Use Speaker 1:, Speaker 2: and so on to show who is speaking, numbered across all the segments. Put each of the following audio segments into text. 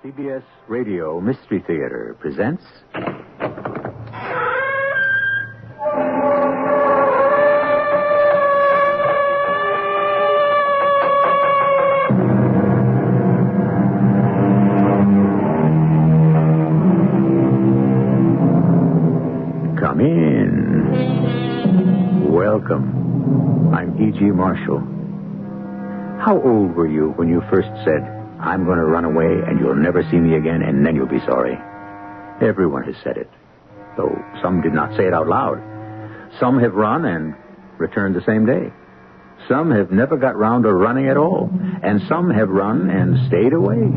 Speaker 1: CBS Radio Mystery Theater presents... Come in. Welcome. I'm E.G. Marshall. How old were you when you first said, "I'm going to run away and you'll never see me again, and then you'll be sorry"? Everyone has said it, though some did not say it out loud. Some have run and returned the same day. Some have never got round to running at all, and some have run and stayed away.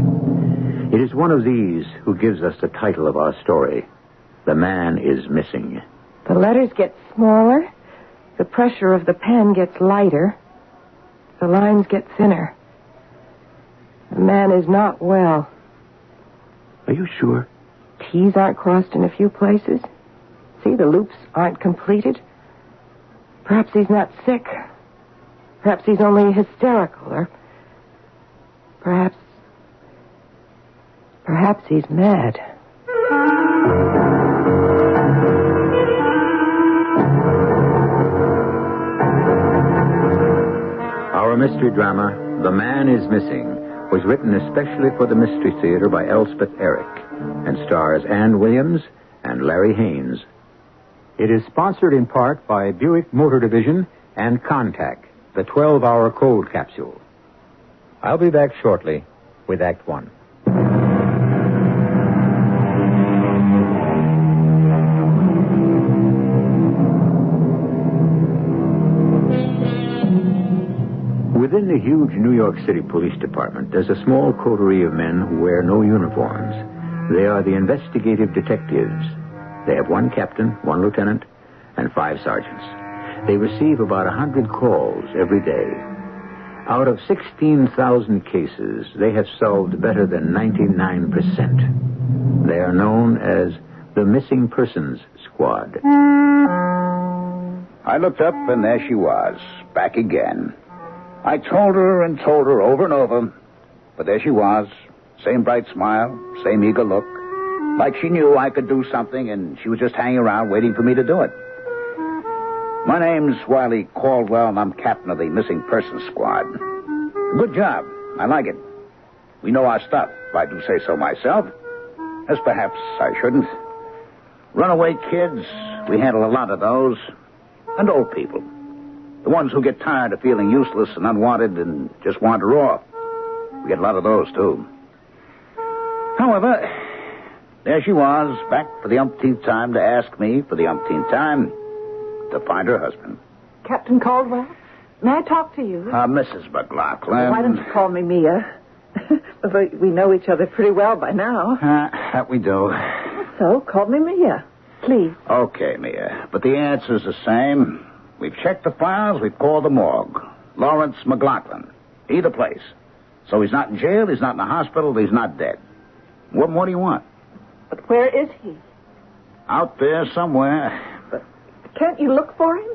Speaker 1: It is one of these who gives us the title of our story, The Man is Missing.
Speaker 2: The letters get smaller, the pressure of the pen gets lighter, the lines get thinner. The man is not well.
Speaker 1: Are you sure?
Speaker 2: T's aren't crossed in a few places. See, the loops aren't completed. Perhaps he's not sick. Perhaps he's only hysterical, or perhaps he's mad.
Speaker 1: Our mystery drama, The Man is Missing, was written especially for the Mystery Theater by Elspeth Eric and stars Ann Williams and Larry Haynes. It is sponsored in part by Buick Motor Division and Contact, the 12-hour cold capsule. I'll be back shortly with Act One. Within the huge New York City Police Department, there's a small coterie of men who wear no uniforms. They are the investigative detectives. They have one captain, one lieutenant, and 5 sergeants. They receive about 100 calls every day. Out of 16,000 cases, they have solved better than 99%. They are known as the Missing Persons Squad.
Speaker 3: I looked up, and there she was, back again. I told her over and over, but there she was, same bright smile, same eager look, like she knew I could do something, and she was just hanging around waiting for me to do it. My name's Wiley Caldwell, and I'm captain of the Missing Persons Squad. Good job. I like it. We know our stuff, if I do say so myself, as perhaps I shouldn't. Runaway kids, we handle a lot of those, and old people. The ones who get tired of feeling useless and unwanted and just wander off. We get a lot of those, too. However, there she was, back for the umpteenth time to ask me, for the umpteenth time, to find her husband.
Speaker 2: Captain Caldwell, may I talk to you?
Speaker 3: Mrs. McLaughlin.
Speaker 2: Why don't you call me Mia? We know each other pretty well by now.
Speaker 3: That we do.
Speaker 2: So, call me Mia, please.
Speaker 3: Okay, Mia, but the answer's the same. We've checked the files, we've called the morgue. Lawrence McLaughlin. Either place. So he's not in jail, he's not in the hospital, he's not dead. What more do you want?
Speaker 2: But where is he?
Speaker 3: Out there somewhere.
Speaker 2: But can't you look for him?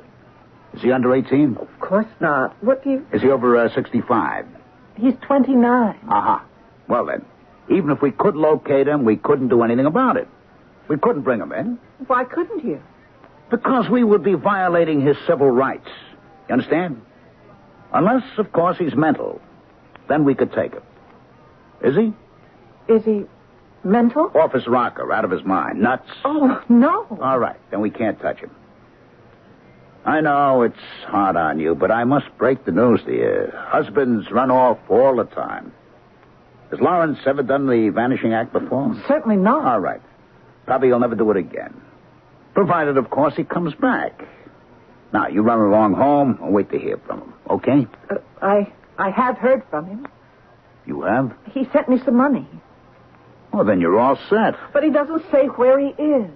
Speaker 3: Is he under 18?
Speaker 2: Of course not. What do you...
Speaker 3: Is he over 65?
Speaker 2: He's 29.
Speaker 3: Uh-huh. Well, then, even if we could locate him, we couldn't do anything about it. We couldn't bring him in.
Speaker 2: Why couldn't you?
Speaker 3: Because we would be violating his civil rights. You understand? Unless, of course, he's mental. Then we could take him. Is he?
Speaker 2: Is he mental?
Speaker 3: Off his rocker, out of his mind. Nuts.
Speaker 2: Oh, no.
Speaker 3: All right, then we can't touch him. I know it's hard on you, but I must break the news to you. Husbands run off all the time. Has Lawrence ever done the vanishing act before?
Speaker 2: Certainly not.
Speaker 3: All right. Probably he'll never do it again. Provided, of course, he comes back. Now, you run along home and wait to hear from him, okay?
Speaker 2: I have heard from him.
Speaker 3: You have?
Speaker 2: He sent me some money.
Speaker 3: Well, then you're all set.
Speaker 2: But he doesn't say where he is.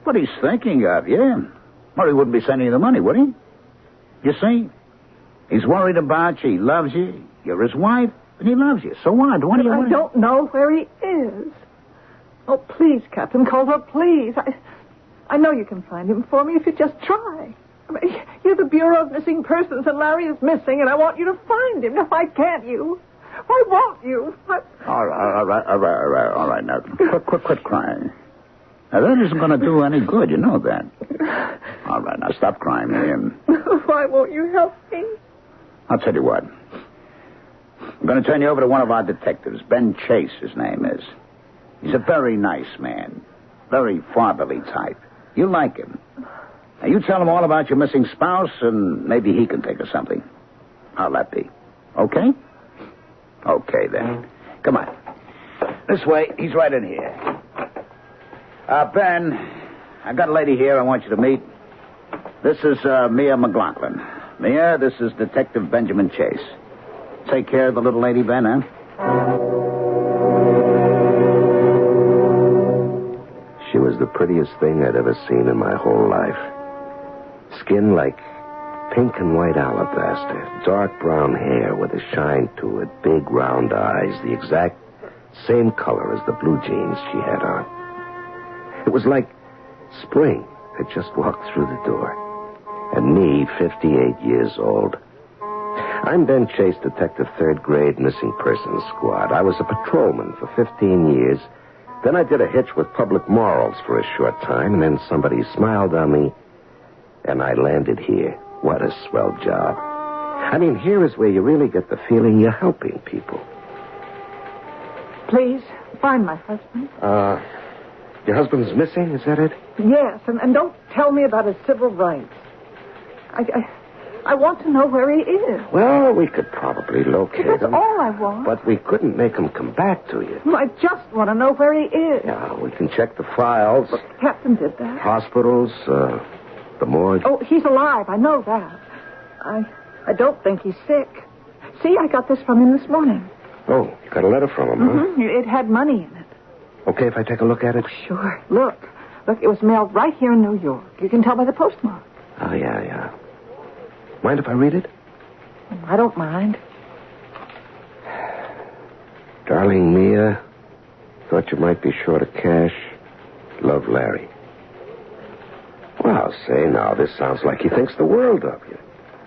Speaker 3: But he's thinking of you. Or he wouldn't be sending you the money, would he? You see? He's worried about you. He loves you. You're his wife, and he loves you. So what? What do you want?
Speaker 2: I don't know where he is. Oh, please, Captain Caldwell, please. I know you can find him for me if you just try. I mean, you're the Bureau of Missing Persons, and Larry is missing, and I want you to find him. Now, why can't you?
Speaker 4: Why won't you?
Speaker 3: All right. Now, quit crying. Now, that isn't going to do any good. You know that. All right, now, stop crying, Miriam.
Speaker 4: Why won't you help me?
Speaker 3: I'll tell you what. I'm going to turn you over to one of our detectives. Ben Chase, his name is. He's a very nice man. Very fatherly type. You'll like him. Now, you tell him all about your missing spouse, and maybe he can think of something. How'll that be? Okay? Okay, then. Come on. This way. He's right in here. Ben, I got a lady here I want you to meet. This is Mia McLaughlin. Mia, this is Detective Benjamin Chase. Take care of the little lady, Ben, huh?
Speaker 5: She was the prettiest thing I'd ever seen in my whole life. Skin like pink and white alabaster, dark brown hair with a shine to it, big round eyes, the exact same color as the blue jeans she had on. It was like spring had just walked through the door. And me, 58 years old. I'm Ben Chase, Detective 3rd Grade Missing Persons Squad. I was a patrolman for 15 years. Then I did a hitch with Public Morals for a short time, and then somebody smiled on me, and I landed here. What a swell job. I mean, here is where you really get the feeling you're helping people.
Speaker 4: Please, find my husband.
Speaker 5: Your husband's missing, is that it?
Speaker 4: Yes, and don't tell me about his civil rights. I want to know where he is.
Speaker 5: Well, we could probably locate
Speaker 4: That's
Speaker 5: him.
Speaker 4: all I want.
Speaker 5: But we couldn't make him come back to you.
Speaker 4: I just want to know where he is.
Speaker 5: Yeah, we can check the files.
Speaker 4: The captain did that.
Speaker 5: Hospitals, the morgue.
Speaker 4: Oh, he's alive. I know that. I don't think he's sick. See, I got this from him this morning.
Speaker 5: Oh, you got a letter from him, huh?
Speaker 4: Mm-hmm. It had money in it.
Speaker 5: Okay if I take a look at it?
Speaker 4: Sure. Look, it was mailed right here in New York. You can tell by the postmark.
Speaker 5: Oh, yeah. Mind if I read it?
Speaker 4: I don't mind.
Speaker 5: Darling Mia, thought you might be short of cash. Love, Larry. Well, say now, this sounds like he thinks the world of you.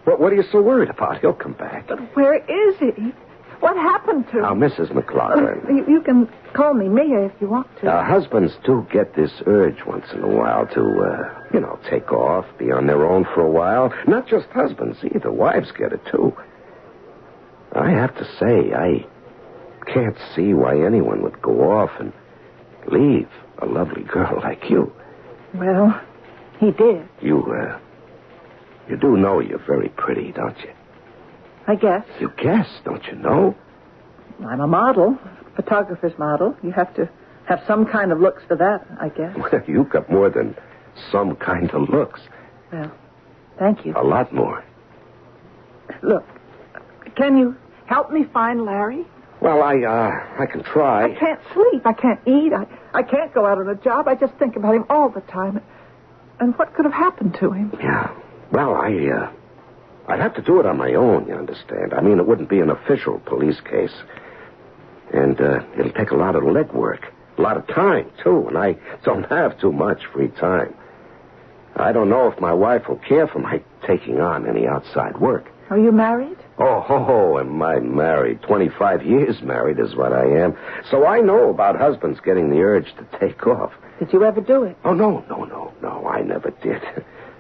Speaker 5: What are you so worried about? He'll come back.
Speaker 4: But where is he? What happened to him?
Speaker 5: Now, Mrs. McLaughlin.
Speaker 4: You can call me Mia if you want to.
Speaker 5: Husbands do get this urge once in a while to, take off, be on their own for a while. Not just husbands either. Wives get it, too. I have to say, I can't see why anyone would go off and leave a lovely girl like you.
Speaker 4: Well, he did.
Speaker 5: You do know you're very pretty, don't you?
Speaker 4: I guess.
Speaker 5: You guess, don't you know?
Speaker 4: I'm a model, photographer's model. You have to have some kind of looks for that, I guess.
Speaker 5: Well, you got more than some kind of looks.
Speaker 4: Well, thank you.
Speaker 5: A lot more.
Speaker 4: Look, can you help me find Larry?
Speaker 5: Well, I can try.
Speaker 4: I can't sleep. I can't eat. I can't go out on a job. I just think about him all the time. And what could have happened to him?
Speaker 5: Yeah. Well, I'd have to do it on my own, you understand. I mean, it wouldn't be an official police case. And it'll take a lot of legwork. A lot of time, too. And I don't have too much free time. I don't know if my wife will care for my taking on any outside work.
Speaker 4: Are you married?
Speaker 5: Oh, am I married? 25 years married is what I am. So I know about husbands getting the urge to take off.
Speaker 4: Did you ever do it?
Speaker 5: Oh, no, I never did.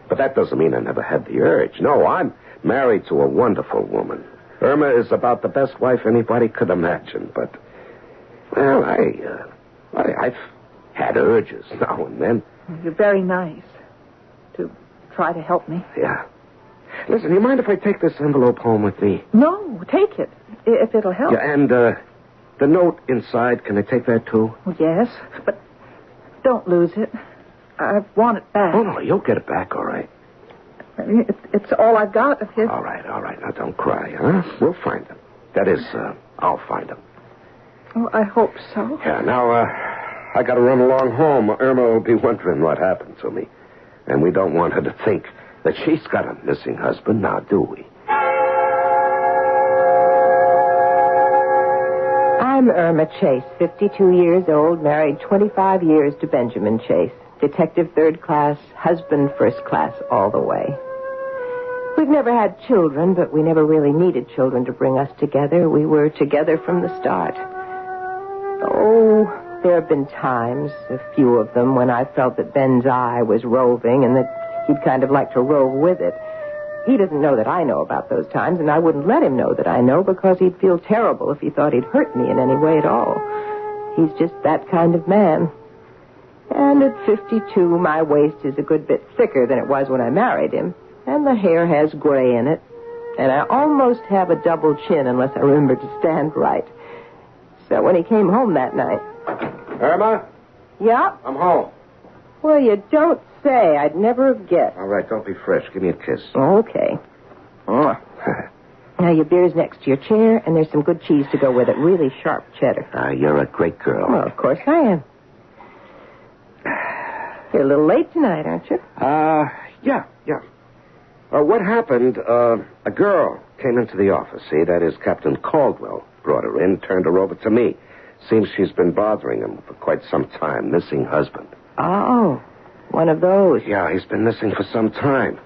Speaker 5: But that doesn't mean I never had the urge. No, I'm married to a wonderful woman. Irma is about the best wife anybody could imagine. But, well, I've had urges now and then.
Speaker 4: You're very nice to try to help me.
Speaker 5: Yeah. Listen, you mind if I take this envelope home with me?
Speaker 4: No, take it, if it'll help.
Speaker 5: Yeah, and the note inside, can I take that too?
Speaker 4: Yes, but don't lose it. I want it back.
Speaker 5: Oh, no, you'll get it back, all right.
Speaker 4: It's all I've got of his.
Speaker 5: All right. Now, don't cry, huh? We'll find them. That is, I'll find them.
Speaker 4: Oh, I hope so.
Speaker 5: Yeah, now, I got to run along home. Irma will be wondering what happened to me. And we don't want her to think that she's got a missing husband now, do we?
Speaker 2: I'm Irma Chase, 52 years old, married 25 years to Benjamin Chase. Detective 3rd class, husband 1st class, all the way. We've never had children, but we never really needed children to bring us together. We were together from the start. Oh, there have been times, a few of them, when I felt that Ben's eye was roving and that he'd kind of like to rove with it. He doesn't know that I know about those times, and I wouldn't let him know that I know because he'd feel terrible if he thought he'd hurt me in any way at all. He's just that kind of man. And at 52, my waist is a good bit thicker than it was when I married him, and the hair has gray in it, and I almost have a double chin unless I remember to stand right. So when he came home that night...
Speaker 5: Irma?
Speaker 2: Yeah?
Speaker 5: I'm home.
Speaker 2: Well, you don't say. I'd never have guessed.
Speaker 5: All right, don't be fresh. Give me a kiss.
Speaker 2: Okay. Now, your beer's next to your chair, and there's some good cheese to go with it. Really sharp cheddar.
Speaker 5: You're a great girl.
Speaker 2: Well, of course I am. You're a little late tonight, aren't you?
Speaker 5: Yeah. What happened, a girl came into the office, see? That is, Captain Caldwell brought her in, turned her over to me. Seems she's been bothering him for quite some time, missing husband.
Speaker 2: Oh, one of those.
Speaker 5: Yeah, he's been missing for some time.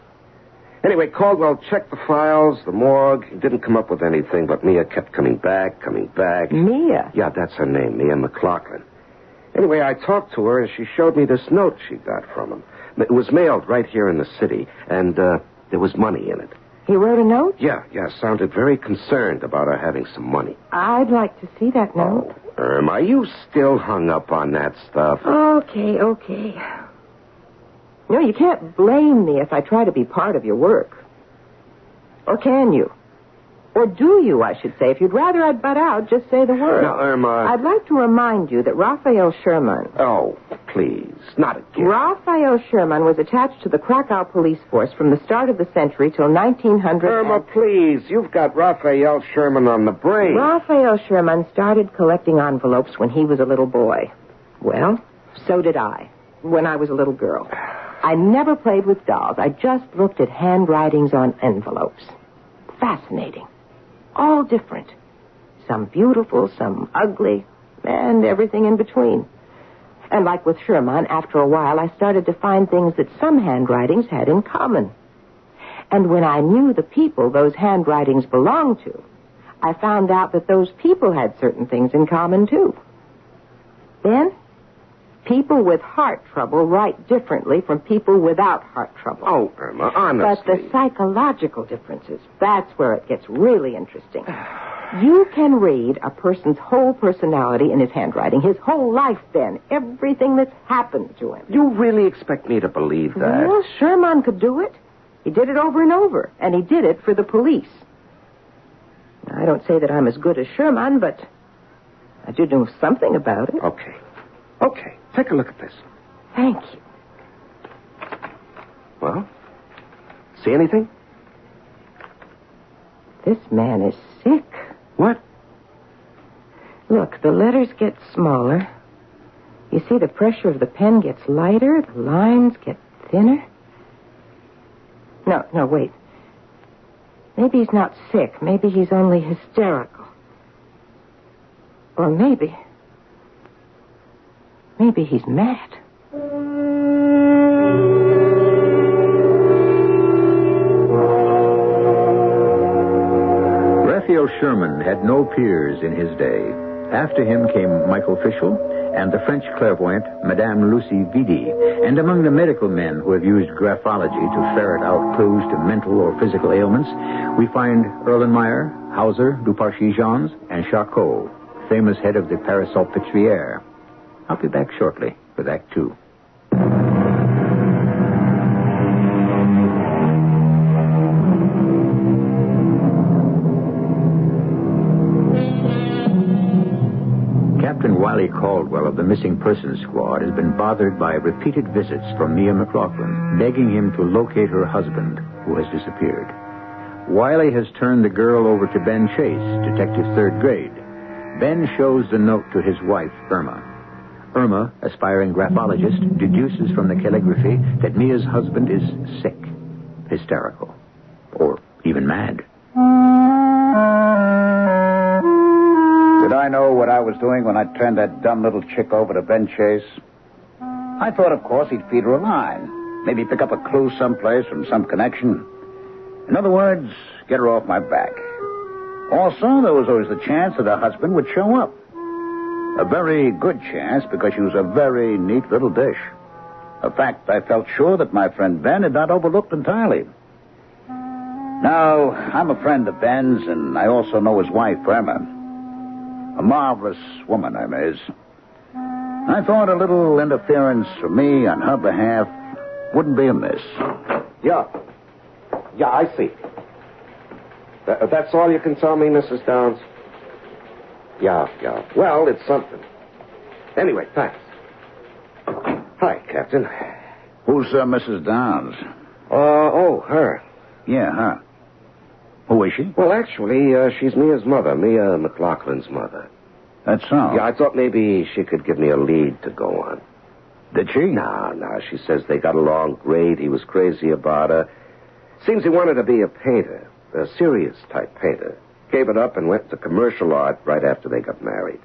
Speaker 5: Anyway, Caldwell checked the files, the morgue. He didn't come up with anything, but Mia kept coming back.
Speaker 2: Mia?
Speaker 5: Yeah, that's her name, Mia McLaughlin. Anyway, I talked to her, and she showed me this note she got from him. It was mailed right here in the city, and there was money in it.
Speaker 2: He wrote a note?
Speaker 5: Yeah, sounded very concerned about her having some money.
Speaker 2: I'd like to see that note.
Speaker 5: Oh, are you still hung up on that stuff?
Speaker 2: Okay. No, you can't blame me if I try to be part of your work. Or can you? Or do you, I should say. If you'd rather I'd butt out, just say the word.
Speaker 5: Now, Irma...
Speaker 2: I'd like to remind you that Raphael Sherman...
Speaker 5: Oh, please, not again.
Speaker 2: Raphael Sherman was attached to the Krakow police force from the start of the century till 1900...
Speaker 5: Irma, please, you've got Raphael Sherman on the brain.
Speaker 2: Raphael Sherman started collecting envelopes when he was a little boy. Well, so did I, when I was a little girl. I never played with dolls. I just looked at handwritings on envelopes. Fascinating. All different. Some beautiful, some ugly, and everything in between. And like with Sherman, after a while, I started to find things that some handwritings had in common. And when I knew the people those handwritings belonged to, I found out that those people had certain things in common, too. Then, people with heart trouble write differently from people without heart trouble.
Speaker 5: Oh, Irma, honestly.
Speaker 2: But the psychological differences, that's where it gets really interesting. You can read a person's whole personality in his handwriting, his whole life, Ben, everything that's happened to him.
Speaker 5: You really expect me to believe that?
Speaker 2: Well, Sherman could do it. He did it over and over, and he did it for the police. Now, I don't say that I'm as good as Sherman, but I do know something about it.
Speaker 5: Okay, take a look at this.
Speaker 2: Thank you.
Speaker 5: Well, see anything?
Speaker 2: This man is sick.
Speaker 5: What?
Speaker 2: Look, the letters get smaller. You see, the pressure of the pen gets lighter, the lines get thinner. No, wait. Maybe he's not sick. Maybe he's only hysterical. Or maybe he's mad.
Speaker 1: Raphael Sherman had no peers in his day. After him came Michael Fischel and the French clairvoyant Madame Lucie Vidi. And among the medical men who have used graphology to ferret out clues to mental or physical ailments, we find Erlenmeyer, Hauser, Duparcy-Jeans, and Charcot, famous head of the Paris-Salpêtrière. I'll be back shortly with Act Two. Captain Wiley Caldwell of the Missing Persons Squad has been bothered by repeated visits from Mia McLaughlin, begging him to locate her husband, who has disappeared. Wiley has turned the girl over to Ben Chase, detective third grade. Ben shows the note to his wife, Irma. Irma, aspiring graphologist, deduces from the calligraphy that Mia's husband is sick, hysterical, or even mad.
Speaker 3: Did I know what I was doing when I turned that dumb little chick over to Ben Chase? I thought, of course, he'd feed her a line. Maybe pick up a clue someplace from some connection. In other words, get her off my back. Also, there was always the chance that her husband would show up. A very good chance because she was a very neat little dish. A fact I felt sure that my friend Ben had not overlooked entirely. Now, I'm a friend of Ben's, and I also know his wife, Irma. A marvelous woman, Irma is. I thought a little interference from me on her behalf wouldn't be amiss.
Speaker 5: Yeah, I see. That's all you can tell me, Mrs. Downs? Yeah. Well, it's something. Anyway, thanks. Hi, Captain.
Speaker 3: Who's Mrs. Downs?
Speaker 5: Her.
Speaker 3: Yeah, her. Who is she?
Speaker 5: Well, actually, she's Mia's mother, Mia McLaughlin's mother.
Speaker 3: That's so.
Speaker 5: Yeah, I thought maybe she could give me a lead to go on.
Speaker 3: Did she?
Speaker 5: No, she says they got along great. He was crazy about her. Seems he wanted to be a painter, a serious type painter. Gave it up and went to commercial art right after they got married.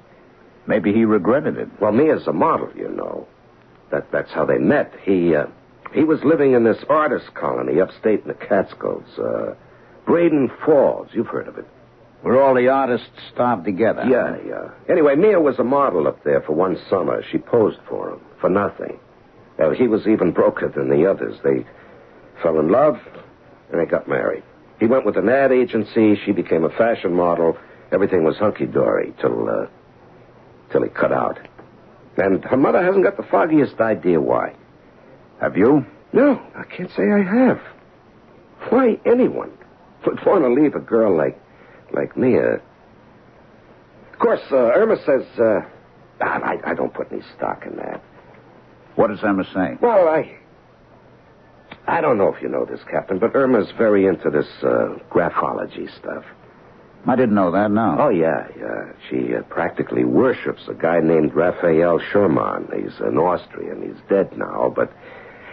Speaker 3: Maybe he regretted it.
Speaker 5: Well, Mia's a model, you know. That's how they met. He was living in this artist colony upstate in the Catskills, Braden Falls. You've heard of it.
Speaker 3: Where all the artists starved together.
Speaker 5: Yeah. Anyway, Mia was a model up there for one summer. She posed for him, for nothing. He was even broker than the others. They fell in love, and they got married. He went with an ad agency. She became a fashion model. Everything was hunky-dory till he cut out. And her mother hasn't got the foggiest idea why.
Speaker 3: Have you?
Speaker 5: No, I can't say I have. Why anyone would want to leave a girl like Mia? Of course, Irma says, I don't put any stock in that.
Speaker 3: What does Emma say?
Speaker 5: Well, I don't know if you know this, Captain, but Irma's very into this graphology stuff.
Speaker 3: I didn't know that, no.
Speaker 5: Oh, yeah. She practically worships a guy named Raphael Schumann. He's an Austrian. He's dead now, but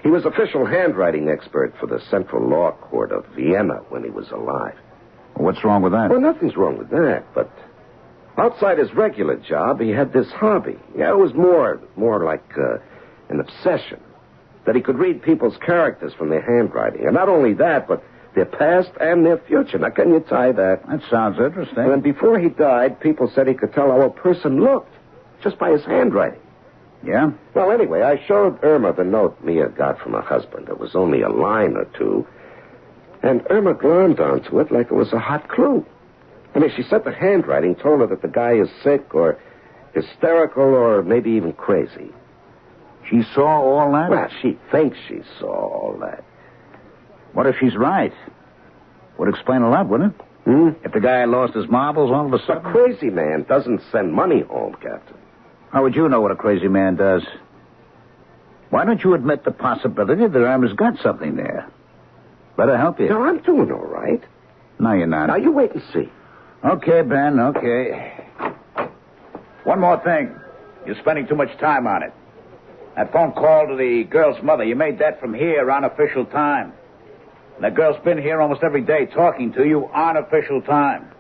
Speaker 5: he was official handwriting expert for the Central Law Court of Vienna when he was alive.
Speaker 3: What's wrong with that?
Speaker 5: Well, nothing's wrong with that, but outside his regular job, he had this hobby. Yeah, it was more like an obsession, that he could read people's characters from their handwriting. And not only that, but their past and their future. Now, can you tie that?
Speaker 3: That sounds interesting.
Speaker 5: And before he died, people said he could tell how a person looked just by his handwriting.
Speaker 3: Yeah?
Speaker 5: Well, anyway, I showed Irma the note Mia got from her husband. It was only a line or two. And Irma glommed onto it like it was a hot clue. I mean, she said the handwriting told her that the guy is sick or hysterical or maybe even crazy.
Speaker 3: She saw all that?
Speaker 5: Well, she thinks she saw all that.
Speaker 3: What if she's right? Would explain a lot, wouldn't it? If the guy lost his marbles all of a sudden?
Speaker 5: A crazy man doesn't send money home, Captain.
Speaker 3: How would you know what a crazy man does? Why don't you admit the possibility that Irma's got something there? Let her help you.
Speaker 5: No, I'm doing all right.
Speaker 3: No, you're not.
Speaker 5: Now, you wait and see.
Speaker 3: Okay, Ben, okay. One more thing. You're spending too much time on it. That phone call to the girl's mother, you made that from here on official time. And that girl's been here almost every day talking to you on official time.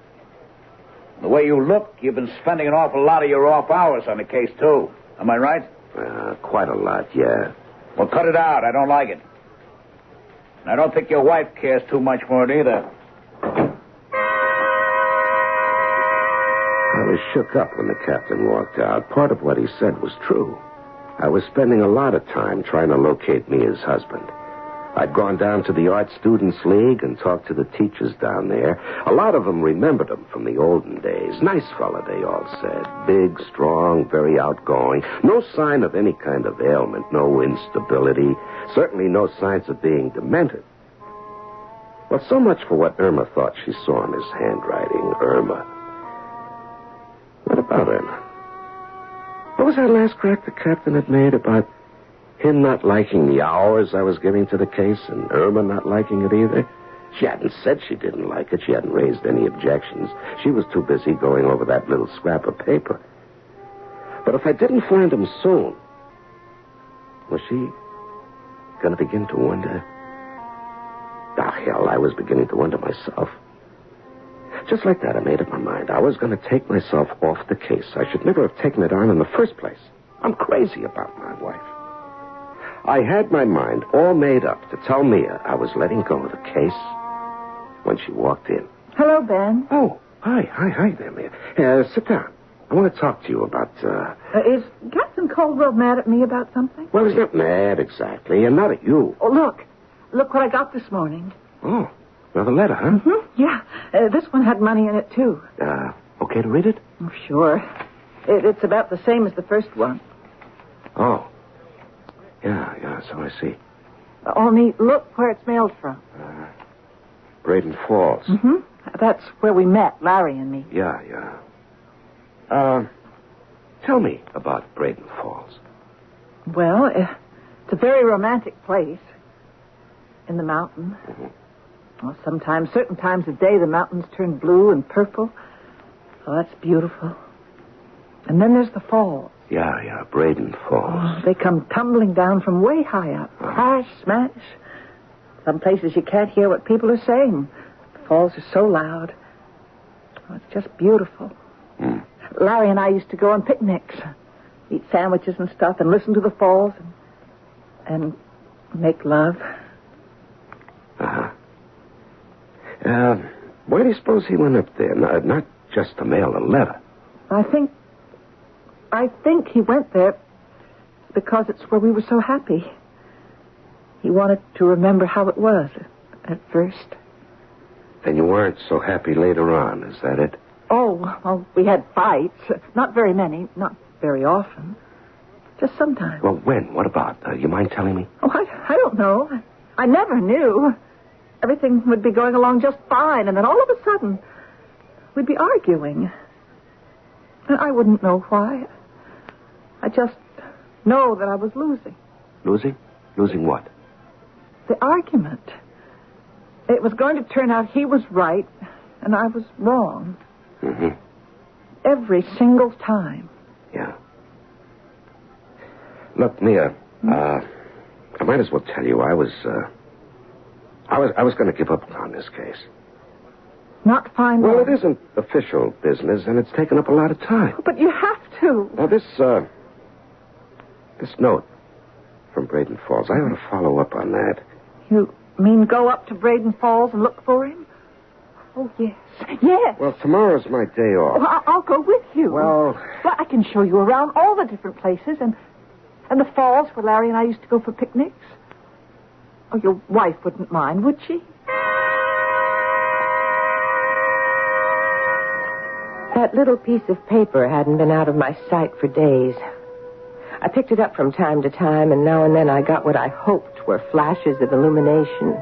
Speaker 3: The way you look, you've been spending an awful lot of your off hours on the case, too. Am I right?
Speaker 5: Quite a lot, yeah.
Speaker 3: Well, cut it out. I don't like it. And I don't think your wife cares too much for it either.
Speaker 5: I was shook up when the captain walked out. Part of what he said was true. I was spending a lot of time trying to locate Mia's husband. I'd gone down to the Art Students League and talked to the teachers down there. A lot of them remembered him from the olden days. Nice fella, they all said. Big, strong, very outgoing. No sign of any kind of ailment, no instability. Certainly no signs of being demented. Well, so much for what Irma thought she saw in his handwriting. Irma. What about Irma? What was that last crack the captain had made about him not liking the hours I was giving to the case and Irma not liking it either? She hadn't said she didn't like it. She hadn't raised any objections. She was too busy going over that little scrap of paper. But if I didn't find him soon, was she going to begin to wonder? Hell, I was beginning to wonder myself. Just like that, I made up my mind. I was going to take myself off the case. I should never have taken it on in the first place. I'm crazy about my wife. I had my mind all made up to tell Mia I was letting go of the case when she walked in.
Speaker 4: Hello, Ben.
Speaker 5: Oh, hi there, Mia. Sit down. I want to talk to you about,
Speaker 4: Is Captain Caldwell mad at me about something?
Speaker 5: Well, he's not mad exactly, and not at you.
Speaker 4: Oh, look. Look what I got this morning.
Speaker 5: Oh, another letter, huh?
Speaker 4: Mm-hmm. Yeah. This one had money in it, too.
Speaker 5: Okay to read it?
Speaker 4: Oh, sure. It's about the same as the first one.
Speaker 5: Oh. Yeah, so I see.
Speaker 4: Only look where it's mailed from.
Speaker 5: Braden Falls.
Speaker 4: Mm-hmm. That's where we met, Larry and me.
Speaker 5: Yeah. Tell me about Braden Falls.
Speaker 4: Well, it's a very romantic place. In the mountain.
Speaker 5: Mm-hmm.
Speaker 4: Well, sometimes, certain times of day, the mountains turn blue and purple. Oh, that's beautiful. And then there's the falls.
Speaker 5: Yeah, Braden Falls.
Speaker 4: Oh, they come tumbling down from way high up. Crash, smash. Some places you can't hear what people are saying. The falls are so loud. Oh, it's just beautiful.
Speaker 5: Mm.
Speaker 4: Larry and I used to go on picnics, eat sandwiches and stuff, and listen to the falls and make love.
Speaker 5: Uh-huh. Why do you suppose he went up there? Not just to mail a letter.
Speaker 4: I think he went there because it's where we were so happy. He wanted to remember how it was at first.
Speaker 5: Then you weren't so happy later on, is that it?
Speaker 4: Oh, well, we had fights. Not very many, not very often. Just sometimes.
Speaker 5: Well, when? What about? You mind telling me?
Speaker 4: Oh, I don't know. I never knew. Everything would be going along just fine, and then all of a sudden, we'd be arguing. And I wouldn't know why. I just know that I was losing.
Speaker 5: Losing? Losing what?
Speaker 4: The argument. It was going to turn out he was right, and I was wrong.
Speaker 5: Mm-hmm.
Speaker 4: Every single time.
Speaker 5: Yeah. Look, Mia, I might as well tell you I was going to give up on this case.
Speaker 4: Not find
Speaker 5: Well,
Speaker 4: out.
Speaker 5: it isn't official business, and it's taken up a lot of time.
Speaker 4: But you have to.
Speaker 5: Now, this note from Braden Falls, I ought to follow up on that.
Speaker 4: You mean go up to Braden Falls and look for him? Oh, yes. Yes.
Speaker 5: Well, tomorrow's my day off.
Speaker 4: Well, I'll go with you.
Speaker 5: Well,
Speaker 4: I can show you around all the different places and the falls where Larry and I used to go for picnics. Oh, your wife wouldn't mind, would she?
Speaker 2: That little piece of paper hadn't been out of my sight for days. I picked it up from time to time, and now and then I got what I hoped were flashes of illumination.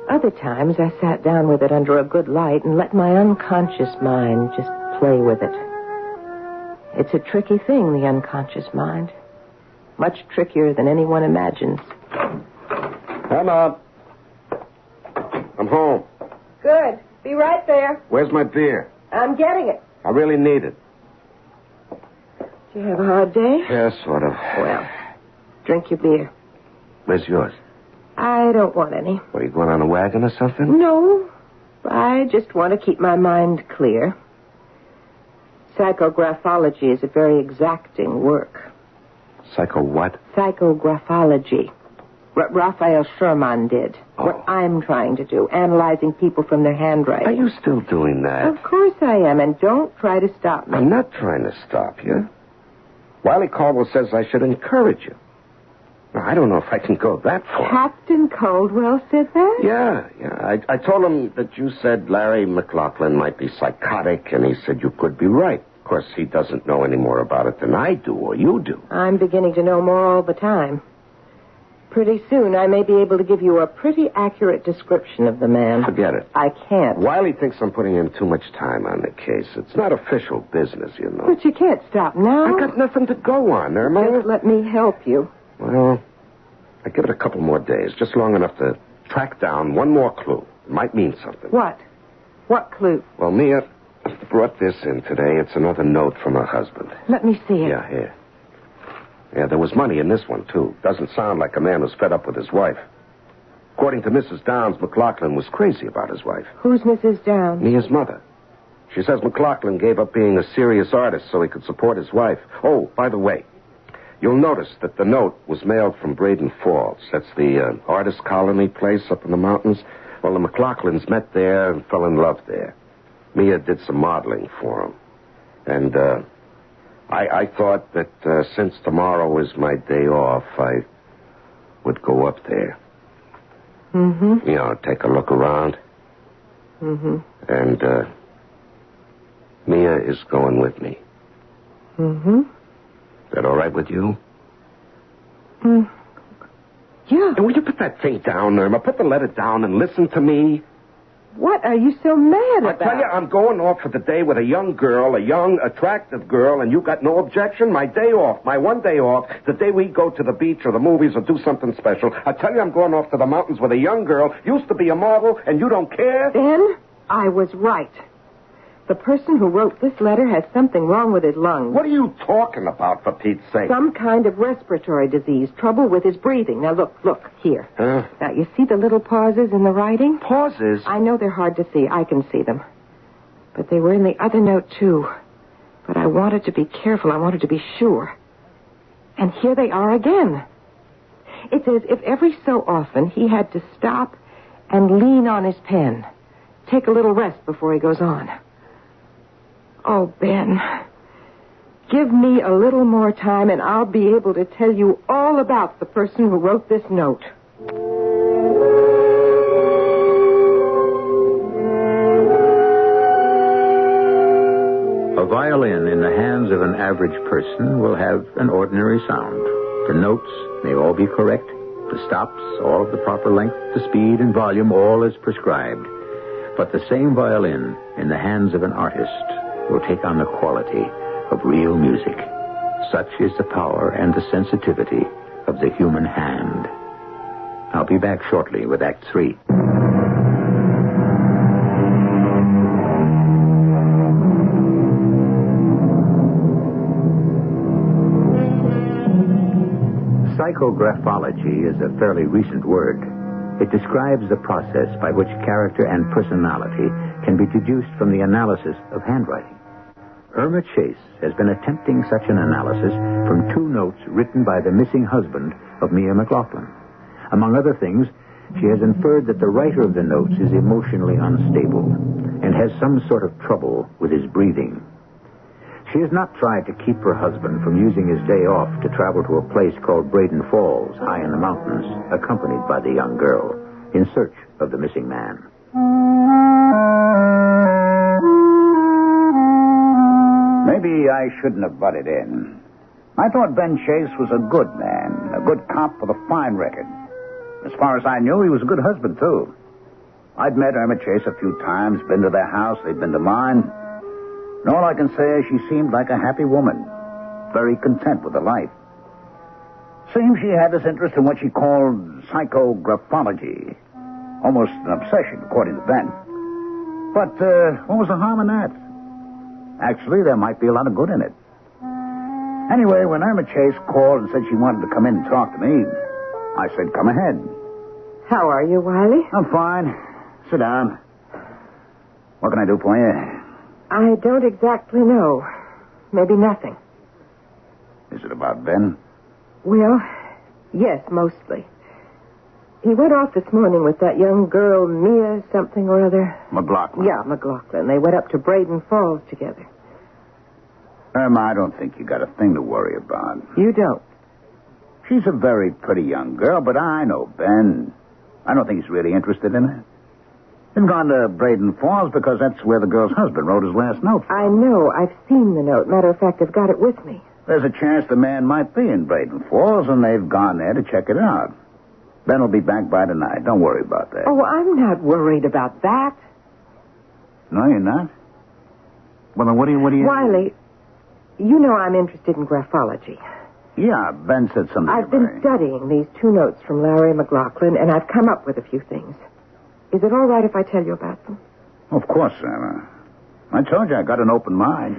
Speaker 2: Other times I sat down with it under a good light and let my unconscious mind just play with it. It's a tricky thing, the unconscious mind. Much trickier than anyone imagines.
Speaker 5: Emma. I'm home.
Speaker 2: Good. Be right there.
Speaker 5: Where's my beer?
Speaker 2: I'm getting it.
Speaker 5: I really need it.
Speaker 2: Do you have a hard day?
Speaker 5: Yeah, sort of.
Speaker 2: Well, drink your beer.
Speaker 5: Where's yours?
Speaker 2: I don't want any.
Speaker 5: What, are you going on a wagon or something?
Speaker 2: No. I just want to keep my mind clear. Psychographology is a very exacting work.
Speaker 5: Psycho what?
Speaker 2: Psychographology. What Raphael Sherman did.
Speaker 5: Oh.
Speaker 2: What I'm trying to do. Analyzing people from their handwriting.
Speaker 5: Are you still doing that?
Speaker 2: Of course I am, and don't try to stop me.
Speaker 5: I'm not trying to stop you. Wiley Caldwell says I should encourage you. Now, I don't know if I can go that far.
Speaker 2: Captain Caldwell said that?
Speaker 5: Yeah. I told him that you said Larry McLaughlin might be psychotic, and he said you could be right. Of course, he doesn't know any more about it than I do or you do.
Speaker 2: I'm beginning to know more all the time. Pretty soon, I may be able to give you a pretty accurate description of the man.
Speaker 5: Forget it.
Speaker 2: I can't.
Speaker 5: Wiley thinks I'm putting in too much time on the case. It's not official business, you know.
Speaker 2: But you can't stop now.
Speaker 5: I got nothing to go on, Irma.
Speaker 2: Just let me help you.
Speaker 5: Well, I give it a couple more days, just long enough to track down one more clue. It might mean something.
Speaker 2: What? What clue?
Speaker 5: Well, Mia brought this in today. It's another note from her husband.
Speaker 2: Let me see it.
Speaker 5: Yeah, here. Yeah, there was money in this one, too. Doesn't sound like a man who's fed up with his wife. According to Mrs. Downs, McLaughlin was crazy about his wife.
Speaker 2: Who's Mrs. Downs?
Speaker 5: Mia's mother. She says McLaughlin gave up being a serious artist so he could support his wife. Oh, by the way, you'll notice that the note was mailed from Braden Falls. That's the artist colony place up in the mountains. Well, the McLaughlins met there and fell in love there. Mia did some modeling for them. And I thought that since tomorrow is my day off, I would go up there.
Speaker 2: Mm-hmm.
Speaker 5: You know, take a look around.
Speaker 2: Mm-hmm.
Speaker 5: And Mia is going with me.
Speaker 2: Mm-hmm.
Speaker 5: Is that all right with you?
Speaker 2: Yeah.
Speaker 5: And will you put that thing down, Irma? Put the letter down and listen to me.
Speaker 2: What are you so mad
Speaker 5: I
Speaker 2: about?
Speaker 5: tell you, I'm going off for the day with a young girl, a young, attractive girl, and you got no objection? My day off, my one day off, the day we go to the beach or the movies or do something special. I tell you, I'm going off to the mountains with a young girl, used to be a model, and you don't care?
Speaker 2: Ben, I was right. The person who wrote this letter has something wrong with his lungs.
Speaker 5: What are you talking about, for Pete's sake?
Speaker 2: Some kind of respiratory disease, trouble with his breathing. Now, look, here.
Speaker 5: Huh?
Speaker 2: Now, you see the little pauses in the writing?
Speaker 5: Pauses?
Speaker 2: I know they're hard to see. I can see them. But they were in the other note, too. But I wanted to be careful. I wanted to be sure. And here they are again. It's as if every so often he had to stop and lean on his pen. Take a little rest before he goes on. Oh, Ben, give me a little more time and I'll be able to tell you all about the person who wrote this note.
Speaker 1: A violin in the hands of an average person will have an ordinary sound. The notes may all be correct. The stops, all of the proper length, the speed and volume, all is prescribed. But the same violin in the hands of an artist will take on the quality of real music. Such is the power and the sensitivity of the human hand. I'll be back shortly with Act 3. Psychographology is a fairly recent word. It describes the process by which character and personality can be deduced from the analysis of handwriting. Irma Chase has been attempting such an analysis from 2 notes written by the missing husband of Mia McLaughlin. Among other things, she has inferred that the writer of the notes is emotionally unstable and has some sort of trouble with his breathing. She has not tried to keep her husband from using his day off to travel to a place called Braden Falls, high in the mountains, accompanied by the young girl, in search of the missing man.
Speaker 3: Maybe I shouldn't have butted in. I thought Ben Chase was a good man, a good cop with a fine record. As far as I knew, he was a good husband, too. I'd met Irma Chase a few times, been to their house, they'd been to mine. And all I can say is she seemed like a happy woman, very content with her life. Seems she had this interest in what she called psychographology. Almost an obsession, according to Ben. But what was the harm in that? Actually, there might be a lot of good in it. Anyway, when Irma Chase called and said she wanted to come in and talk to me, I said, come ahead.
Speaker 2: How are you, Wiley?
Speaker 3: I'm fine. Sit down. What can I do for you?
Speaker 2: I don't exactly know. Maybe nothing.
Speaker 3: Is it about Ben?
Speaker 2: Well, yes, mostly. He went off this morning with that young girl, Mia something or other.
Speaker 3: McLaughlin?
Speaker 2: Yeah, McLaughlin. They went up to Braden Falls together.
Speaker 3: Irma, I don't think you got a thing to worry about.
Speaker 2: You don't?
Speaker 3: She's a very pretty young girl, but I know Ben. I don't think he's really interested in her. He's gone to Braden Falls because that's where the girl's husband wrote his last note from.
Speaker 2: I know. I've seen the note. Matter of fact, I've got it with me.
Speaker 3: There's a chance the man might be in Braden Falls, and they've gone there to check it out. Ben will be back by tonight. Don't worry about that.
Speaker 2: Oh, I'm not worried about that.
Speaker 3: No, you're not? Well, then what do you...
Speaker 2: Wiley, you know I'm interested in graphology.
Speaker 3: Yeah, Ben said something
Speaker 2: I've
Speaker 3: about
Speaker 2: been
Speaker 3: it.
Speaker 2: studying these 2 notes from Larry McLaughlin, and I've come up with a few things. Is it all right if I tell you about them?
Speaker 3: Of course, Sarah. I told you I got an open mind.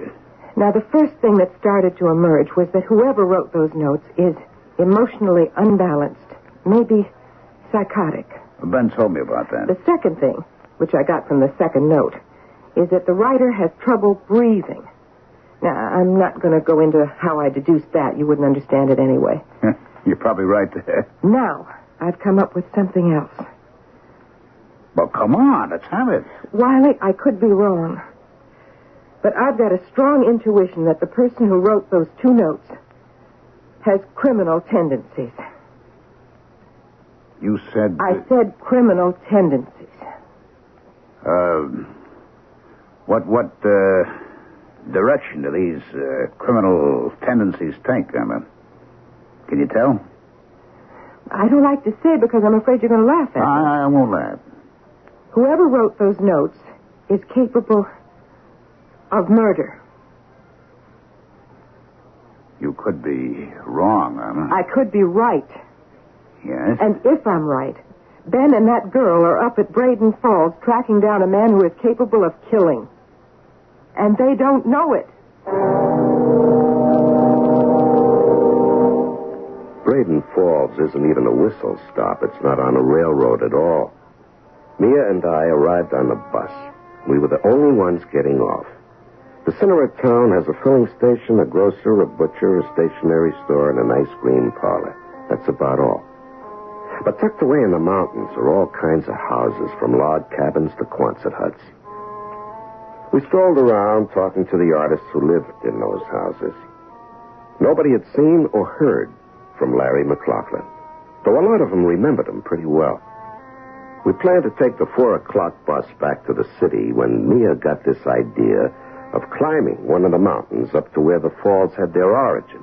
Speaker 2: Now, the first thing that started to emerge was that whoever wrote those notes is emotionally unbalanced, maybe psychotic.
Speaker 3: Ben told me about that.
Speaker 2: The second thing, which I got from the second note, is that the writer has trouble breathing. Now, I'm not going to go into how I deduced that. You wouldn't understand it anyway.
Speaker 3: You're probably right there.
Speaker 2: Now, I've come up with something else.
Speaker 3: Well, come on, let's have it.
Speaker 2: Wiley, I could be wrong. But I've got a strong intuition that the person who wrote those 2 notes has criminal tendencies.
Speaker 3: You said...
Speaker 2: I said criminal tendencies.
Speaker 3: What direction do these criminal tendencies take, Emma? Can you tell?
Speaker 2: I don't like to say it because I'm afraid you're going to laugh at me.
Speaker 3: I won't laugh.
Speaker 2: Whoever wrote those notes is capable of murder.
Speaker 3: You could be wrong, Emma.
Speaker 2: I could be right.
Speaker 3: Yes?
Speaker 2: And if I'm right, Ben and that girl are up at Braden Falls tracking down a man who is capable of killing. And they don't know it.
Speaker 5: Braden Falls isn't even a whistle stop. It's not on a railroad at all. Mia and I arrived on the bus. We were the only ones getting off. The center of town has a filling station, a grocer, a butcher, a stationery store, and an ice cream parlor. That's about all. But tucked away in the mountains are all kinds of houses, from log cabins to Quonset huts. We strolled around talking to the artists who lived in those houses. Nobody had seen or heard from Larry McLaughlin, though a lot of them remembered him pretty well. We planned to take the 4:00 bus back to the city when Mia got this idea of climbing one of the mountains up to where the falls had their origin.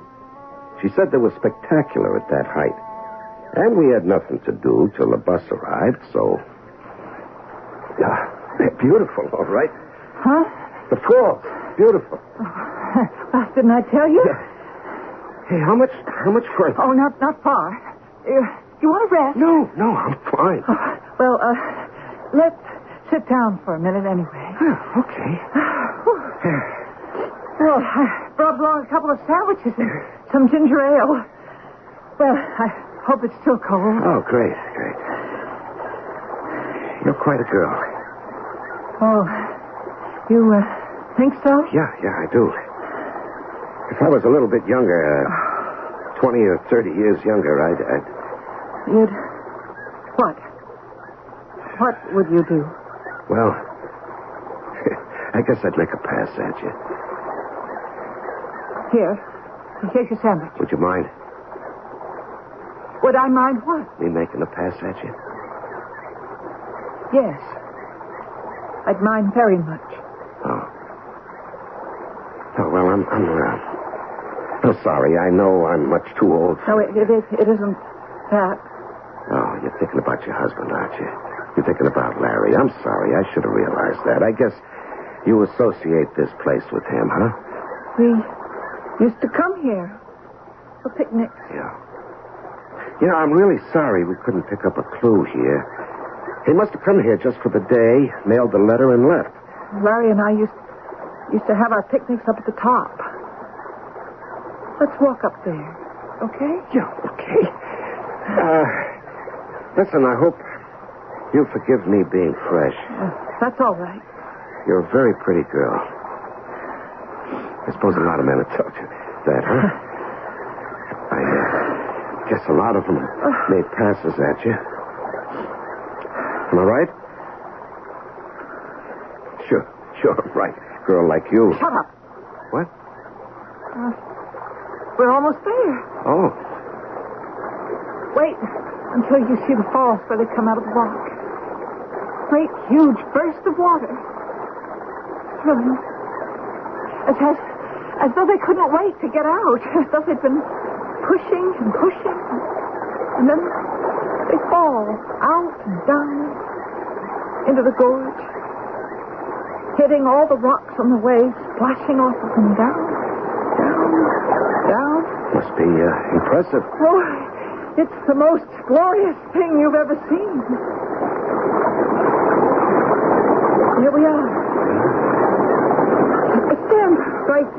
Speaker 5: She said they were spectacular at that height. And we had nothing to do till the bus arrived, so... they're beautiful, all right.
Speaker 4: Huh?
Speaker 5: The falls, beautiful.
Speaker 4: Well, didn't I tell you?
Speaker 5: Hey, how much further?
Speaker 4: Oh, not far. You want to rest?
Speaker 5: No, I'm fine.
Speaker 4: Well, let's sit down for a minute anyway.
Speaker 5: Okay.
Speaker 4: Well, I brought along a couple of sandwiches and some ginger ale. Well, I hope it's still cold.
Speaker 5: Oh, great. You're quite a girl.
Speaker 4: Oh, you think so?
Speaker 5: Yeah, I do. If I was a little bit younger, 20 or 30 years younger, I'd...
Speaker 4: You'd... What? What would you do?
Speaker 5: Well, I guess I'd make a pass at you.
Speaker 4: Here's your sandwich.
Speaker 5: Would you mind
Speaker 4: Would I mind what?
Speaker 5: me making a pass at you?
Speaker 4: Yes. I'd mind very much.
Speaker 5: Oh, well, I'm sorry. I know I'm much too old.
Speaker 4: No, it isn't that.
Speaker 5: Oh, you're thinking about your husband, aren't you? You're thinking about Larry. I'm sorry. I should have realized that. I guess you associate this place with him, huh?
Speaker 4: We used to come here for picnics.
Speaker 5: Yeah. You know, I'm really sorry we couldn't pick up a clue here. He must have come here just for the day, mailed the letter, and left.
Speaker 4: Larry and I used to have our picnics up at the top. Let's walk up there, okay?
Speaker 5: Yeah, okay. Listen, I hope you'll forgive me being fresh.
Speaker 4: That's all right.
Speaker 5: You're a very pretty girl. I suppose a lot of men have told you that, huh? I guess a lot of them made passes at you. Am I right? Sure, right. Girl like you.
Speaker 4: Shut up.
Speaker 5: What?
Speaker 4: We're almost there.
Speaker 5: Oh.
Speaker 4: Wait until you see the falls where they come out of the rock. Great, huge burst of water. Thrilling. As though they couldn't wait to get out. As though they'd been pushing and pushing. And then they fall out and down into the gorge, hitting all the rocks on the way, splashing off of them down.
Speaker 5: Must be impressive.
Speaker 4: Oh, it's the most glorious thing you've ever seen. Here we are. Stand right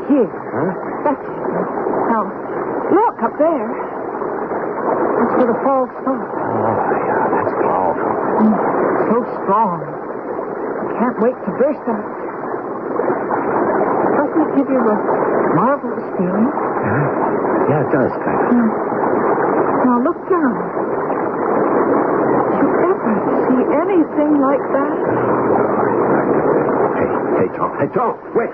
Speaker 4: here.
Speaker 5: Huh?
Speaker 4: That's it. Now, look up there. That's where the falls start.
Speaker 5: Oh, yeah, that's powerful.
Speaker 4: So strong. I can't wait to burst out. Doesn't it give you a marvelous feeling?
Speaker 5: Yeah, it does, kind of.
Speaker 4: Now look down. Did you ever see anything like that?
Speaker 5: Hey, Tom. Wait.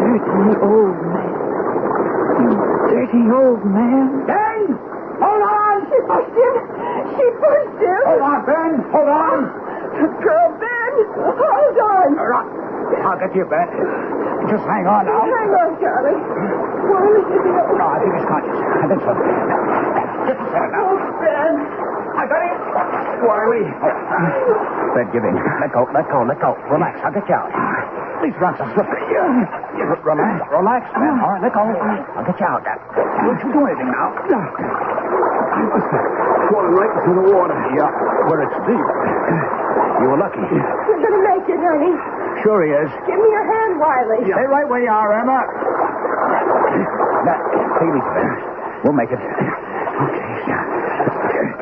Speaker 4: Dirty old man. You dirty old man.
Speaker 3: Ben! Hold on!
Speaker 4: She pushed him.
Speaker 3: Hold on, Ben! Hold on!
Speaker 4: Girl, Ben, hold on.
Speaker 3: All right. I'll get you, Ben. Just hang on now.
Speaker 4: Hang on, Charlie. Wiley, is he okay?
Speaker 3: No, I think he's conscious. I think so. Just a second now.
Speaker 4: Oh, Ben.
Speaker 3: I got him. Wiley. Ben, give in. Let go. Relax. I'll get you out. These rocks are slippery. Relax, Ben. All right, let go. I'll get you out. Don't you do anything now.
Speaker 5: Falling right into the water.
Speaker 3: Yeah, where it's deep. You were lucky.
Speaker 4: You're going to make it, honey.
Speaker 3: Sure he is.
Speaker 4: Give me your hand, Wiley.
Speaker 3: Stay right where you are, Emma. Now, take it easy, Ben. We'll make it. Okay.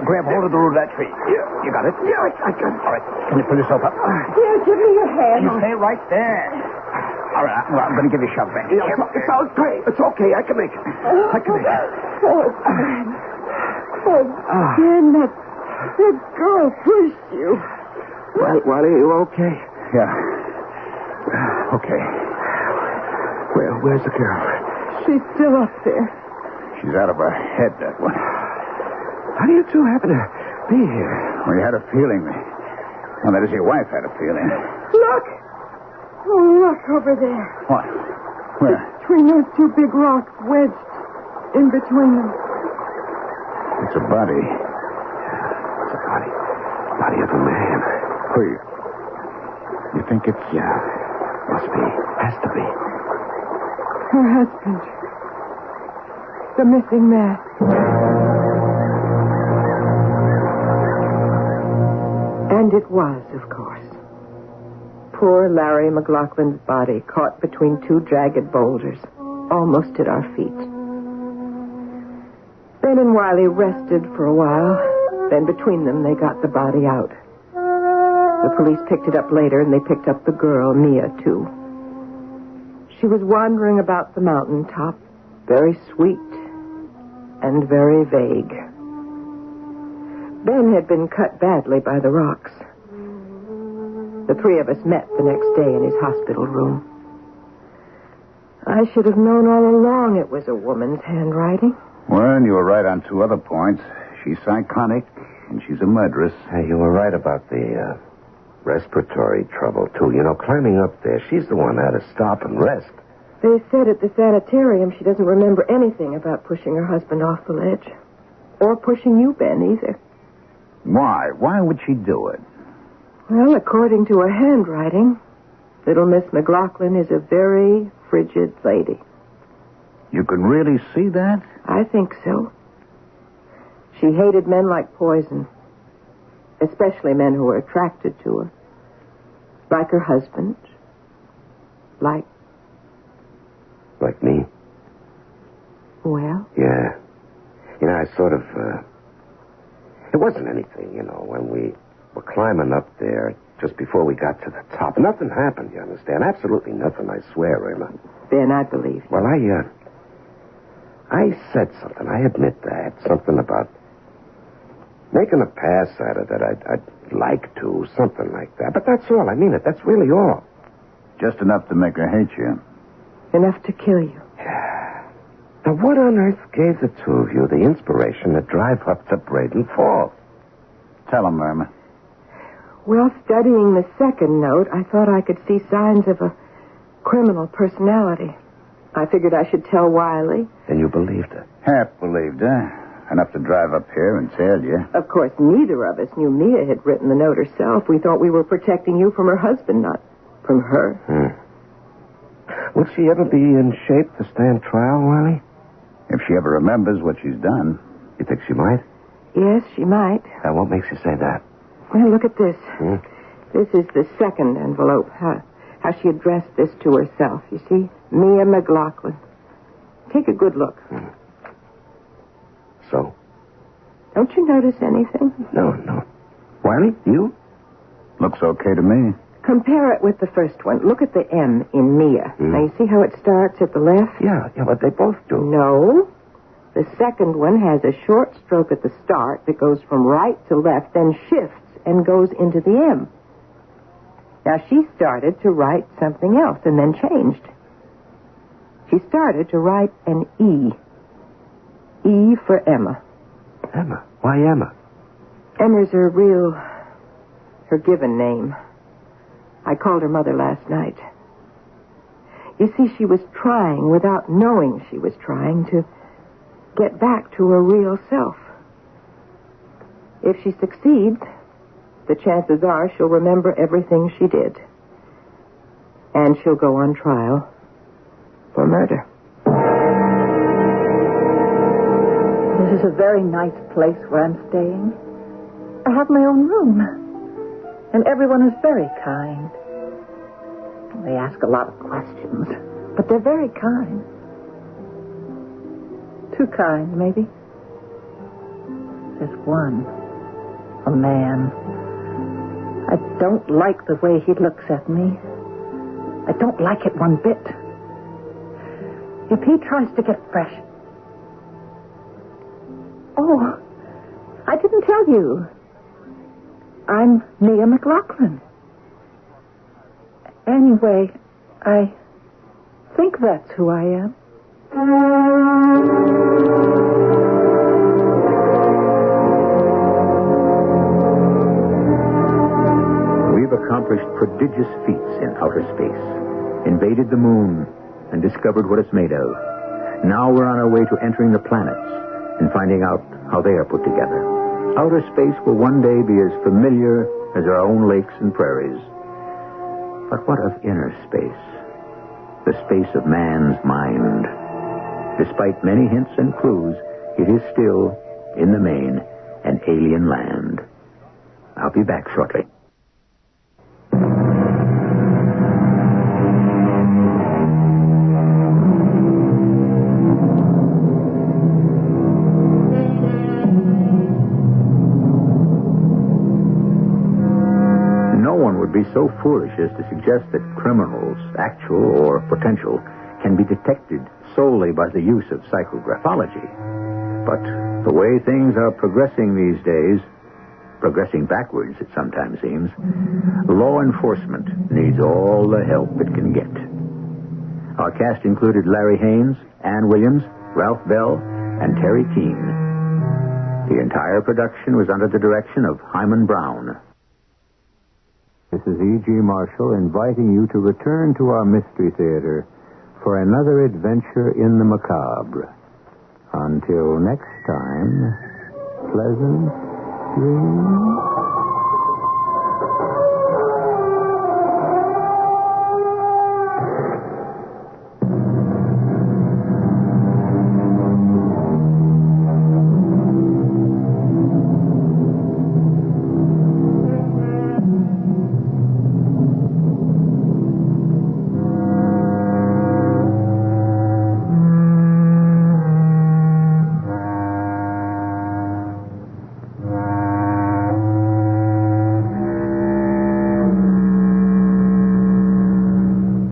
Speaker 3: Grab hold of the root of that tree. You got it?
Speaker 5: Yeah, I got it.
Speaker 3: All right. Can you pull yourself up?
Speaker 4: Here, give me your hand.
Speaker 3: You stay right there. All right. Well, I'm going to give you a shove, Ben.
Speaker 5: Yeah, it's okay. It's okay. I can make it.
Speaker 4: Oh, Ben. Oh, Ben, that girl pushed you.
Speaker 5: Wiley, you okay?
Speaker 3: Yeah. Okay.
Speaker 5: Where's the girl?
Speaker 4: She's still up there.
Speaker 3: She's out of her head, that one.
Speaker 5: How do you two happen to be here?
Speaker 3: We had a feeling. Well, that is, your wife had a feeling.
Speaker 4: Look! Oh, look over there.
Speaker 3: What? Where?
Speaker 4: Between those two big rocks wedged in between them.
Speaker 3: It's a body.
Speaker 5: It's a body. Body of a man.
Speaker 3: Who you think it's...
Speaker 5: Yeah. Must be. Has to be.
Speaker 4: Her husband. The missing man. And it was, of course. Poor Larry McLaughlin's body caught between two jagged boulders, almost at our feet. Ben and Wiley rested for a while. Then between them, they got the body out. The police picked it up later, and they picked up the girl, Mia, too. She was wandering about the mountaintop, very sweet and very vague. Ben had been cut badly by the rocks. The three of us met the next day in his hospital room. I should have known all along it was a woman's handwriting.
Speaker 3: Well, you were right on two other points. She's psychotic, and she's a murderess.
Speaker 5: Hey, you were right about the respiratory trouble, too. You know, climbing up there, she's the one that had to stop and rest.
Speaker 4: They said at the sanitarium she doesn't remember anything about pushing her husband off the ledge. Or pushing you, Ben, either.
Speaker 3: Why? Why would she do it?
Speaker 4: Well, according to her handwriting, little Miss McLaughlin is a very frigid lady.
Speaker 3: You can really see that?
Speaker 4: I think so. She hated men like poison, especially men who were attracted to her. Like her husband. Like
Speaker 5: me?
Speaker 4: Well?
Speaker 5: Yeah. You know, I sort of, it wasn't anything, you know, when we were climbing up there just before we got to the top. Nothing happened, you understand? Absolutely nothing, I swear, Irma.
Speaker 4: Ben, I believe you.
Speaker 5: Well, I said something. I admit that. Something about making a pass at her that I'd like to. Something like that. But that's all. I mean it. That's really all.
Speaker 3: Just enough to make her hate you.
Speaker 4: Enough to kill you.
Speaker 5: Yeah. Now, what on earth gave the two of you the inspiration to drive up to Braden Falls?
Speaker 3: Tell him, Irma.
Speaker 4: Well, studying the second note, I thought I could see signs of a criminal personality. I figured I should tell Wiley.
Speaker 5: Then you believed her?
Speaker 3: Half believed her. Enough to drive up here and tell you.
Speaker 4: Of course, neither of us knew Mia had written the note herself. We thought we were protecting you from her husband, not from her.
Speaker 5: Will she ever be in shape to stand trial, Wiley?
Speaker 3: If she ever remembers what she's done.
Speaker 5: You think she might?
Speaker 4: Yes, she might.
Speaker 5: Now, what makes you say that?
Speaker 4: Well, look at this. This is the second envelope. How she addressed this to herself. You see? Mia McLaughlin. Take a good look.
Speaker 5: So?
Speaker 4: Don't you notice anything?
Speaker 5: No. Wiley, you?
Speaker 3: Looks okay to me.
Speaker 4: Compare it with the first one. Look at the M in Mia. Now, you see how it starts at the left?
Speaker 5: Yeah, but they both do.
Speaker 4: No.
Speaker 2: The second one has a short stroke at the start that goes from right to left, then shifts and goes into the M. Now, she started to write something else and then changed. She started to write an E. E for Emma.
Speaker 5: Emma? Why Emma?
Speaker 2: Emma's her given name. I called her mother last night. You see, she was trying, without knowing she was trying, to get back to her real self. If she succeeds, the chances are she'll remember everything she did. And she'll go on trial for murder.
Speaker 4: This is a very nice place where I'm staying. I have my own room. And everyone is very kind. They ask a lot of questions, but they're very kind. Too kind, maybe. There's one. A man. I don't like the way he looks at me. I don't like it one bit. If he tries to get fresh... Oh, I didn't tell you. I'm Mia McLaughlin. Anyway, I think that's who I am.
Speaker 1: We've accomplished prodigious feats in outer space, invaded the moon, and discovered what it's made of. Now we're on our way to entering the planets and finding out how they are put together. Outer space will one day be as familiar as our own lakes and prairies. But what of inner space? The space of man's mind. Despite many hints and clues, it is still, in the main, an alien land. I'll be back shortly. Be so foolish as to suggest that criminals, actual or potential, can be detected solely by the use of psychographology. But the way things are progressing these days, progressing backwards it sometimes seems, law enforcement needs all the help it can get. Our cast included Larry Haynes, Ann Williams, Ralph Bell, and Terry Keane. The entire production was under the direction of Hyman Brown. This is E.G. Marshall inviting you to return to our Mystery Theater for another adventure in the macabre. Until next time, pleasant dreams.